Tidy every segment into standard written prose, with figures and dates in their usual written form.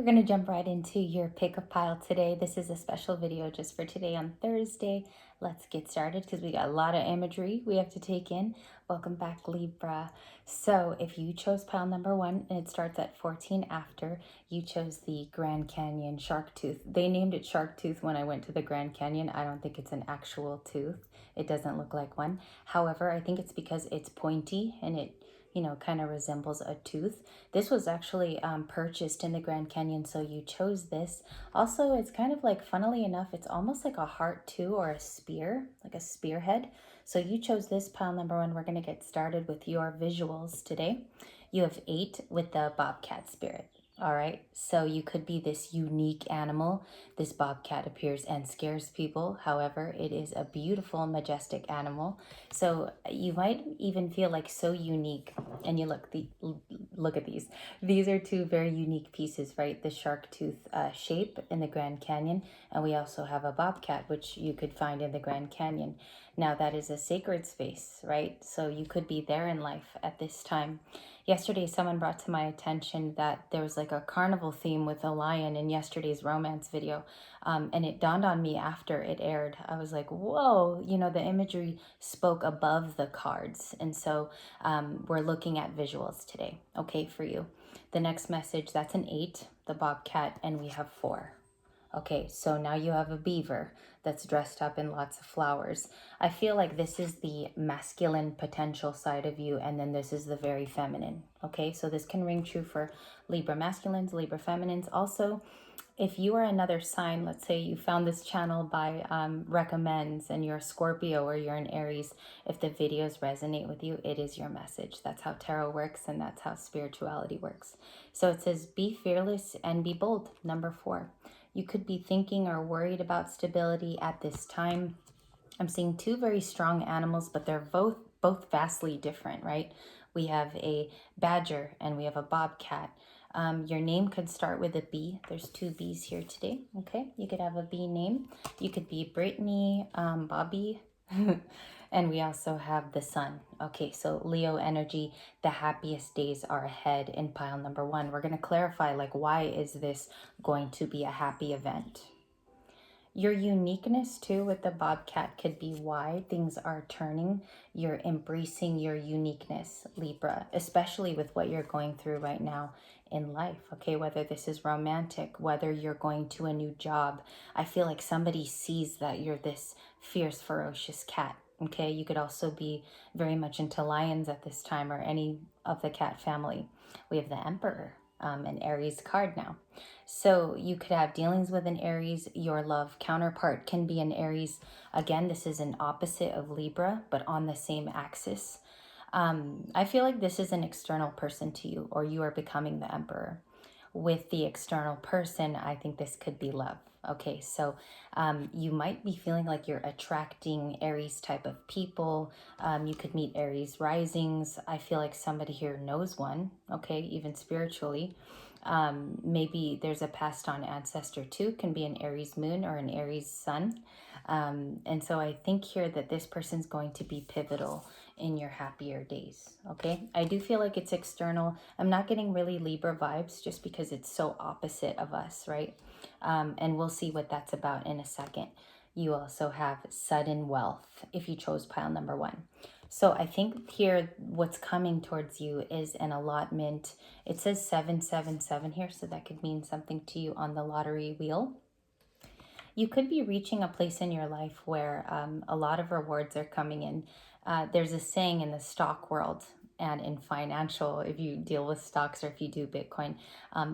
we're going to jump right into your pick-up pile today. This is a special video just for today on Thursday. Let's get started because we got a lot of imagery we have to take in. Welcome back, Libra. So if you chose pile number 1 and it starts at 14 after, you chose the Grand Canyon shark tooth. They named it shark tooth when I went to the Grand Canyon. I don't think it's an actual tooth. It doesn't look like one. However, I think it's because it's pointy and it kind of resembles a tooth. This was actually purchased in the Grand Canyon, so you chose this. Also, it's kind of like, funnily enough, it's almost like a heart too, or a spear, like a spearhead. So you chose this pile number 1. We're going to get started with your visuals today. You have 8 with the bobcat spirit. All right, so you could be this unique animal. This bobcat appears and scares people. However, it is a beautiful, majestic animal. So you might even feel like so unique. And you look at these. These are 2 very unique pieces, right? The shark tooth shape in the Grand Canyon, and we also have a bobcat, which you could find in the Grand Canyon. Now that is a sacred space, right? So you could be there in life at this time. Yesterday, someone brought to my attention that there was like a carnival theme with a lion in yesterday's romance video. And it dawned on me after it aired. I was like, whoa, the imagery spoke above the cards. And so we're looking at visuals today, okay, for you. The next message, that's an 8, the bobcat, and we have 4. Okay, so now you have a beaver that's dressed up in lots of flowers. I feel like this is the masculine potential side of you, and then this is the very feminine. Okay, so this can ring true for Libra masculines, Libra feminines. Also, if you are another sign, let's say you found this channel by recommends and you're a Scorpio or you're an Aries, if the videos resonate with you, it is your message. That's how tarot works and that's how spirituality works. So it says, be fearless and be bold, number 4. You could be thinking or worried about stability at this time. I'm seeing 2 very strong animals, but they're both vastly different, right? We have a badger and we have a bobcat. Your name could start with a B. There's 2 B's here today, okay? You could have a B name. You could be Brittany, Bobby, and we also have the sun. Okay, so Leo energy, the happiest days are ahead in pile number 1. We're going to clarify, like, why is this going to be a happy event? Your uniqueness too with the bobcat could be why things are turning. You're embracing your uniqueness, Libra, especially with what you're going through right now in life, okay? Whether this is romantic, whether you're going to a new job. I feel like somebody sees that you're this fierce, ferocious cat, okay? You could also be very much into lions at this time or any of the cat family. We have the Emperor, an Aries card now. So you could have dealings with an Aries. Your love counterpart can be an Aries. Again, this is an opposite of Libra, but on the same axis. I feel like this is an external person to you, or you are becoming the Emperor. With the external person, I think this could be love. Okay, so you might be feeling like you're attracting Aries type of people. You could meet Aries risings. I feel like somebody here knows one, okay, even spiritually. Maybe there's a passed on ancestor too, can be an Aries moon or an Aries sun. And so I think here that this person's going to be pivotal in your happier days, okay? I do feel like it's external. I'm not getting really Libra vibes just because it's so opposite of us, right? And we'll see what that's about in a second. You also have sudden wealth if you chose pile number 1. So I think here what's coming towards you is an allotment. It says 777 here, so that could mean something to you on the lottery wheel. You could be reaching a place in your life where a lot of rewards are coming in. There's a saying in the stock world and in financial, if you deal with stocks or if you do Bitcoin,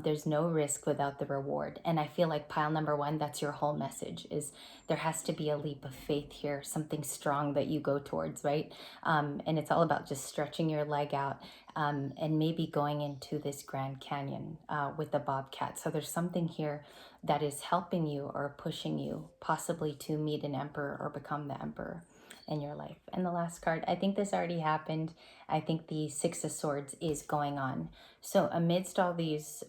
there's no risk without the reward. And I feel like pile number 1, that's your whole message, is there has to be a leap of faith here, something strong that you go towards, right? And it's all about just stretching your leg out and maybe going into this Grand Canyon with the bobcat. So there's something here that is helping you or pushing you possibly to meet an emperor or become the emperor in your life. And the last card, I think this already happened. I think the 6 of Swords is going on. So amidst all these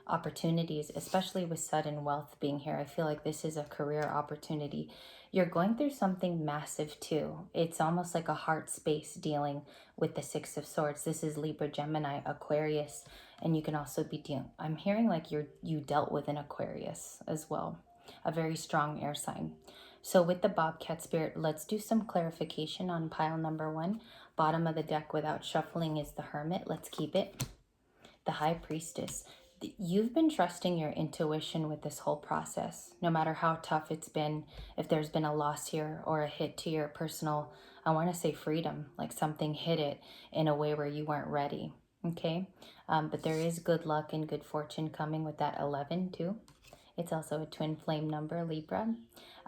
opportunities, especially with sudden wealth being here, I feel like this is a career opportunity. You're going through something massive too. It's almost like a heart space dealing with the 6 of Swords. This is Libra, Gemini, Aquarius. And you can also be dealing, I'm hearing like you dealt with an Aquarius as well, a very strong air sign. So with the Bobcat Spirit, let's do some clarification on pile number 1. Bottom of the deck without shuffling is the Hermit. Let's keep it. The High Priestess. You've been trusting your intuition with this whole process, no matter how tough it's been, if there's been a loss here or a hit to your personal, I want to say freedom, like something hit it in a way where you weren't ready, okay? But there is good luck and good fortune coming with that 11 too. It's also a twin flame number, Libra.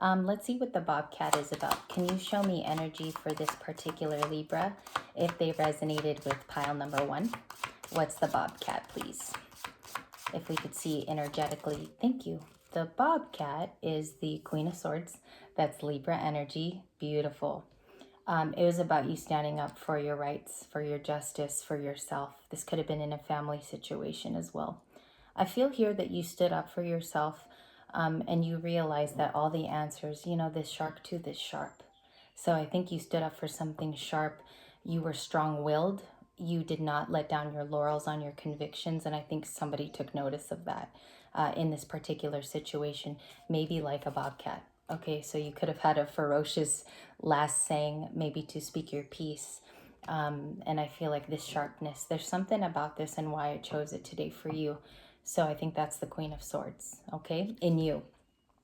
Let's see what the Bobcat is about. Can you show me energy for this particular Libra if they resonated with pile number 1? What's the Bobcat, please? If we could see energetically, thank you. The Bobcat is the Queen of Swords. That's Libra energy. Beautiful. It was about you standing up for your rights, for your justice, for yourself. This could have been in a family situation as well. I feel here that you stood up for yourself and you realized that all the answers, you know, this shark tooth is sharp. So I think you stood up for something sharp. You were strong-willed. You did not let down your laurels on your convictions. And I think somebody took notice of that in this particular situation, maybe like a bobcat. Okay, so you could have had a ferocious last saying, maybe to speak your piece. And I feel like this sharpness, there's something about this and why I chose it today for you. So I think that's the Queen of Swords, okay, in you.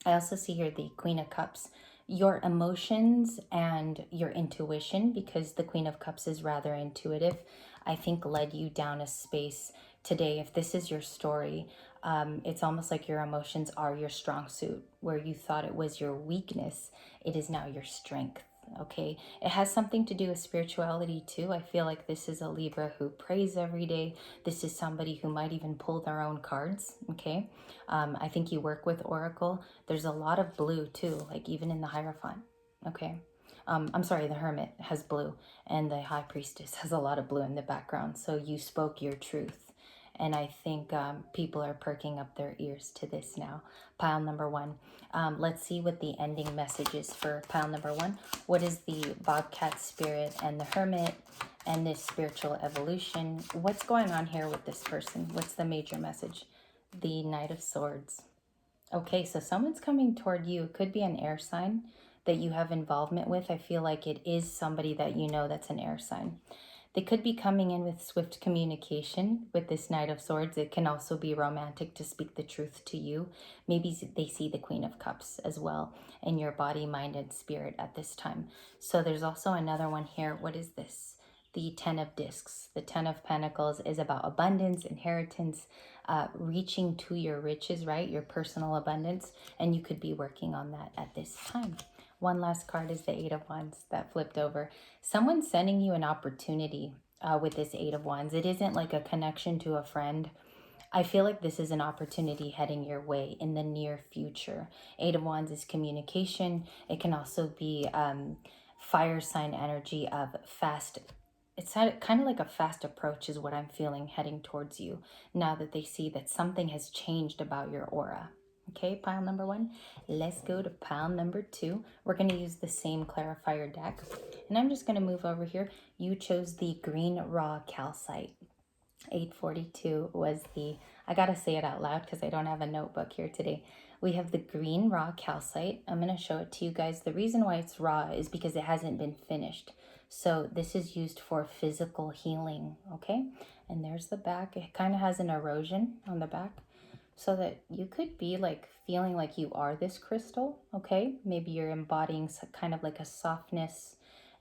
I also see here the Queen of Cups, your emotions and your intuition, because the Queen of Cups is rather intuitive, I think led you down a space today. If this is your story, it's almost like your emotions are your strong suit. Where you thought it was your weakness, it is now your strength. Okay, it has something to do with spirituality too. I feel like this is a Libra who prays every day. This is somebody who might even pull their own cards. Okay, I think you work with Oracle. There's a lot of blue too, like even in the Hierophant. Okay, I'm sorry, the Hermit has blue, and the High Priestess has a lot of blue in the background. So you spoke your truth. And I think people are perking up their ears to this now. Pile number 1. Let's see what the ending message is for pile number 1. What is the Bobcat Spirit and the Hermit and this spiritual evolution? What's going on here with this person? What's the major message? The Knight of Swords. Okay, so someone's coming toward you. It could be an air sign that you have involvement with. I feel like it is somebody that you know that's an air sign. They could be coming in with swift communication with this Knight of Swords. It can also be romantic to speak the truth to you. Maybe they see the Queen of Cups as well in your body, mind, and spirit at this time. So there's also another one here. What is this? The Ten of Discs. The Ten of Pentacles is about abundance, inheritance, reaching to your riches, right? Your personal abundance. And you could be working on that at this time. One last card is the Eight of Wands that flipped over. Someone's sending you an opportunity with this Eight of Wands. It isn't like a connection to a friend. I feel like this is an opportunity heading your way in the near future. Eight of Wands is communication. It can also be fire sign energy of fast. It's kind of like a fast approach is what I'm feeling heading towards you now that they see that something has changed about your aura. Okay, pile number 1. Let's go to pile number 2. We're going to use the same clarifier deck. And I'm just going to move over here. You chose the green raw calcite. 842 was the, I got to say it out loud because I don't have a notebook here today. We have the green raw calcite. I'm going to show it to you guys. The reason why it's raw is because it hasn't been finished. So this is used for physical healing, okay? And there's the back. It kind of has an erosion on the back, so that you could be like feeling like you are this crystal, okay? Maybe you're embodying kind of like a softness,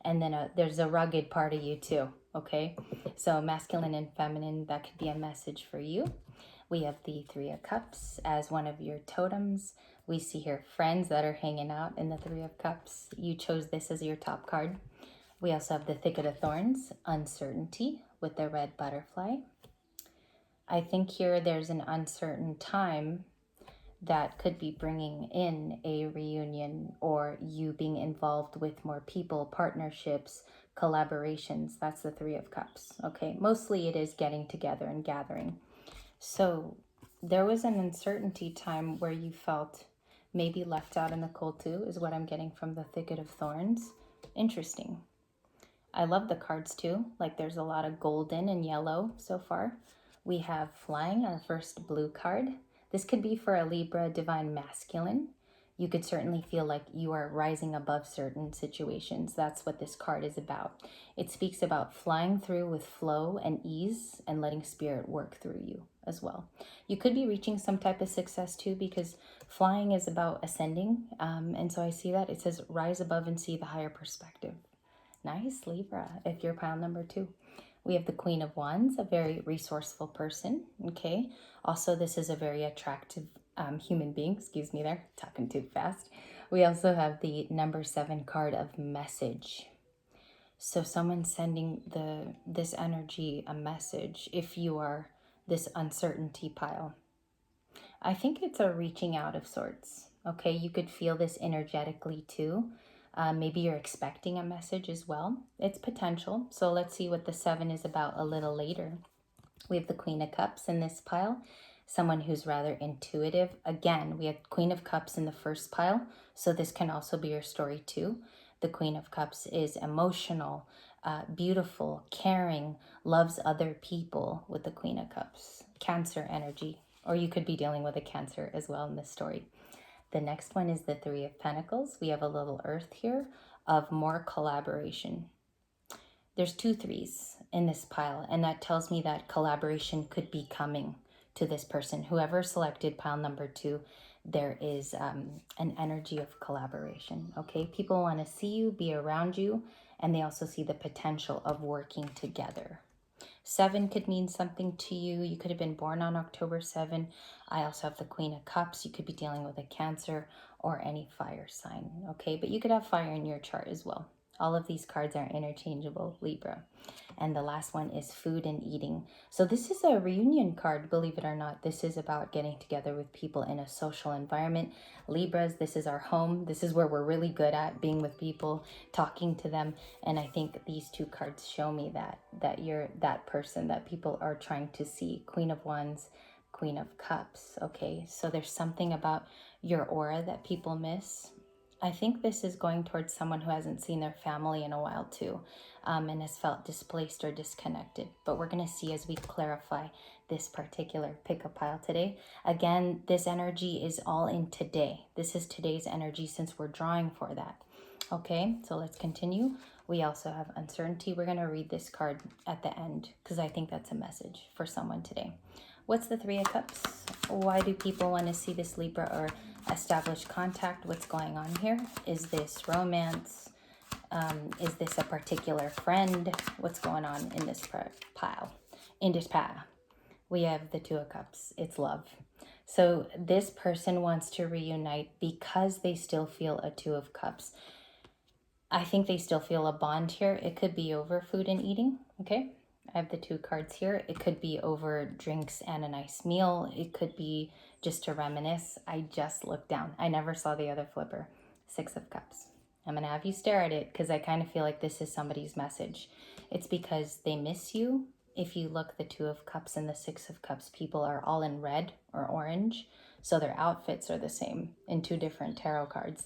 and then there's a rugged part of you too, okay? So masculine and feminine, that could be a message for you. We have the Three of Cups as one of your totems. We see here friends that are hanging out in the Three of Cups. You chose this as your top card. We also have the Thicket of Thorns, uncertainty with the red butterfly. I think here there's an uncertain time that could be bringing in a reunion or you being involved with more people, partnerships, collaborations. That's the Three of Cups, okay? Mostly it is getting together and gathering. So there was an uncertainty time where you felt maybe left out in the cold too, is what I'm getting from the Thicket of Thorns. Interesting. I love the cards too. Like there's a lot of golden and yellow so far. We have flying, our first blue card. This could be for a Libra divine masculine. You could certainly feel like you are rising above certain situations. That's what this card is about. It speaks about flying through with flow and ease and letting spirit work through you as well. You could be reaching some type of success too, because flying is about ascending. And so I see that it says rise above and see the higher perspective. Nice, Libra, if you're pile number 2. We have the Queen of Wands, a very resourceful person, okay? Also, this is a very attractive human being. Excuse me there, talking too fast. We also have the number 7 card of message. So someone's sending this energy a message if you are this uncertainty pile. I think it's a reaching out of sorts, okay? You could feel this energetically too. Maybe you're expecting a message as well. It's potential. So let's see what the 7 is about a little later. We have the Queen of Cups in this pile. Someone who's rather intuitive. Again, we have Queen of Cups in the first pile. So this can also be your story too. The Queen of Cups is emotional, beautiful, caring, loves other people with the Queen of Cups. Cancer energy. Or you could be dealing with a Cancer as well in this story. The next one is the 3 of Pentacles. We have a little earth here of more collaboration. There's 2 3s in this pile, and that tells me that collaboration could be coming to this person. Whoever selected pile number 2, there is an energy of collaboration, okay? People want to see you, be around you, and they also see the potential of working together. 7 could mean something to you. You could have been born on October 7. I also have the Queen of Cups. You could be dealing with a Cancer or any fire sign, okay? But you could have fire in your chart as well. All of these cards are interchangeable, Libra. And the last one is food and eating. So this is a reunion card, believe it or not. This is about getting together with people in a social environment. Libras, this is our home. This is where we're really good at being with people, talking to them. And I think these 2 cards show me that you're that person that people are trying to see. Queen of Wands, Queen of Cups, okay? So there's something about your aura that people miss. I think this is going towards someone who hasn't seen their family in a while too, and has felt displaced or disconnected. But we're going to see as we clarify this particular pick-up pile today. Again, this energy is all in today. This is today's energy since we're drawing for that. Okay, so let's continue. We also have uncertainty. We're going to read this card at the end because I think that's a message for someone today. What's the 3 of Cups? Why do people want to see this Libra or establish contact? What's going on here? Is this romance? Is this a particular friend? What's going on in this pile? In this pile, we have the 2 of Cups. It's love. So this person wants to reunite because they still feel a 2 of Cups. I think they still feel a bond here. It could be over food and eating, okay? I have the 2 cards here. It could be over drinks and a nice meal. It could be just to reminisce. I just looked down. I never saw the other flipper. 6 of Cups. I'm going to have you stare at it because I kind of feel like this is somebody's message. It's because they miss you. If you look, the 2 of Cups and the 6 of Cups, people are all in red or orange. So their outfits are the same in 2 different tarot cards.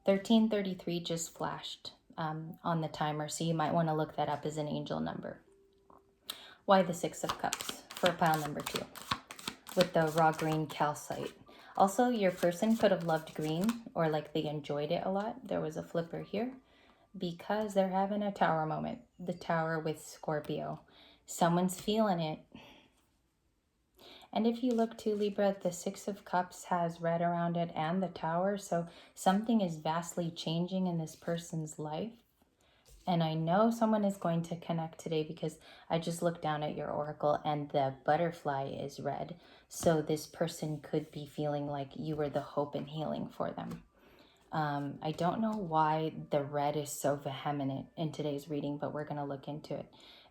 1333 just flashed on the timer, so you might want to look that up as an angel number. Why the 6 of Cups for pile number 2 with the raw green calcite? Also, your person could have loved green or like they enjoyed it a lot. There was a flipper here because they're having a tower moment. The tower with Scorpio. Someone's feeling it. And if you look to Libra, the 6 of Cups has red around it and the tower. So something is vastly changing in this person's life. And I know someone is going to connect today because I just looked down at your oracle and the butterfly is red. So this person could be feeling like you were the hope and healing for them. I don't know why the red is so vehement in today's reading, but we're going to look into it.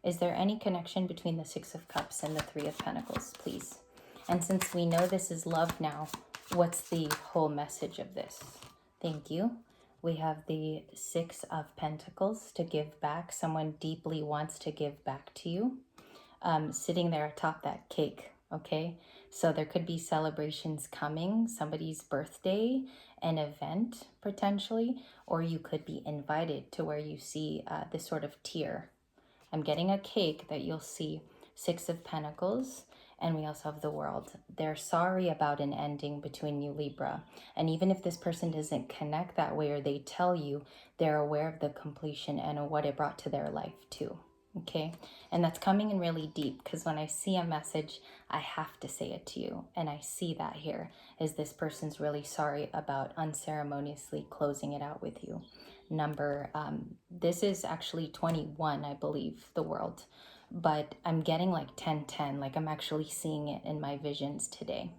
Is there any connection between the 6 of Cups and the 3 of Pentacles, please? And since we know this is love now, what's the whole message of this? Thank you. We have the 6 of Pentacles to give back. Someone deeply wants to give back to you. Sitting there atop that cake, okay? So there could be celebrations coming, somebody's birthday, an event potentially, or you could be invited to where you see this sort of tier. I'm getting a cake that you'll see 6 of Pentacles, And we also have the World. They're sorry about an ending between you, Libra. And even if this person doesn't connect that way or they tell you, they're aware of the completion and what it brought to their life too. Okay. And that's coming in really deep, because when I see a message, I have to say it to you. And I see that here is this person's really sorry about unceremoniously closing it out with you. This is actually 21, I believe, the World. But I'm getting like 1010, like I'm actually seeing it in my visions today.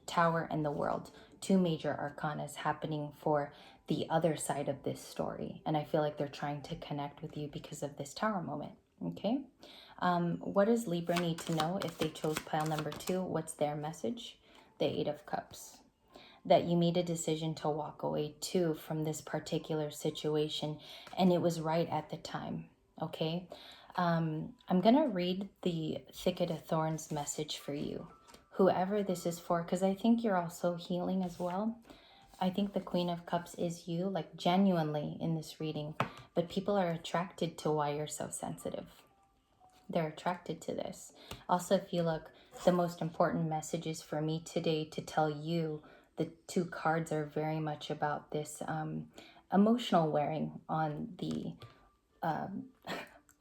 Tower and the World, two major arcanas happening for the other side of this story. And I feel like they're trying to connect with you because of this Tower moment. Okay. What does Libra need to know if they chose pile number 2? What's their message? The Eight of Cups. That you made a decision to walk away too from this particular situation, and it was right at the time. Okay. I'm going to read the Thicket of Thorns message for you, whoever this is for, because I think you're also healing as well. I think the Queen of Cups is you, like genuinely in this reading, but people are attracted to why you're so sensitive. They're attracted to this. Also, if you look, the most important messages for me today to tell you, the two cards are very much about this emotional wearing on the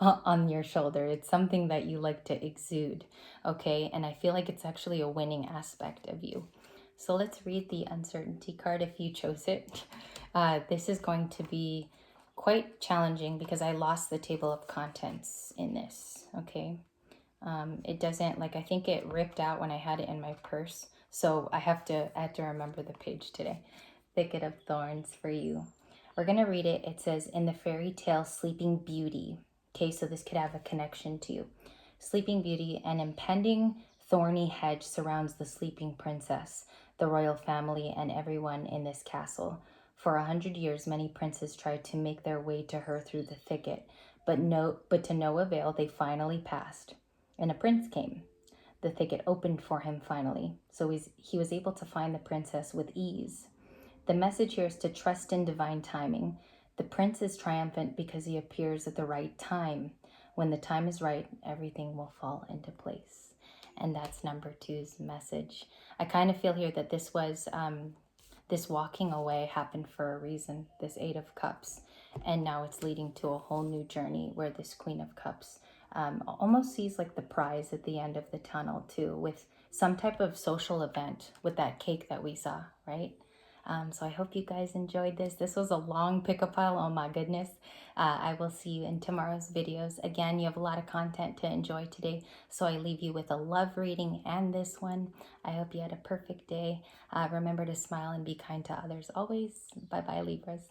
on your shoulder. It's something that you like to exude, okay? And I feel like it's actually a winning aspect of you. So let's read the uncertainty card if you chose it. This is going to be quite challenging because I lost the table of contents in this, okay? It doesn't, like, I think it ripped out when I had it in my purse. So I have to remember the page today. Thicket of Thorns for you. We're going to read it. It says, in the fairy tale Sleeping Beauty. Okay, so this could have a connection to you. Sleeping Beauty, an impending thorny hedge surrounds the sleeping princess, the royal family, and everyone in this castle. For 100 years, many princes tried to make their way to her through the thicket, but to no avail. They finally passed, and a prince came. The thicket opened for him finally, so he was able to find the princess with ease. The message here is to trust in divine timing. The prince is triumphant because he appears at the right time. When the time is right, everything will fall into place. And that's number 2's message. I kind of feel here that this was, this walking away happened for a reason, this Eight of Cups. And now it's leading to a whole new journey where this Queen of Cups almost sees like the prize at the end of the tunnel too, with some type of social event with that cake that we saw, right? So I hope you guys enjoyed this. This was a long pick-up pile. Oh my goodness. I will see you in tomorrow's videos. Again, you have a lot of content to enjoy today. So I leave you with a love reading and this one. I hope you had a perfect day. Remember to smile and be kind to others always. Bye-bye, Libras.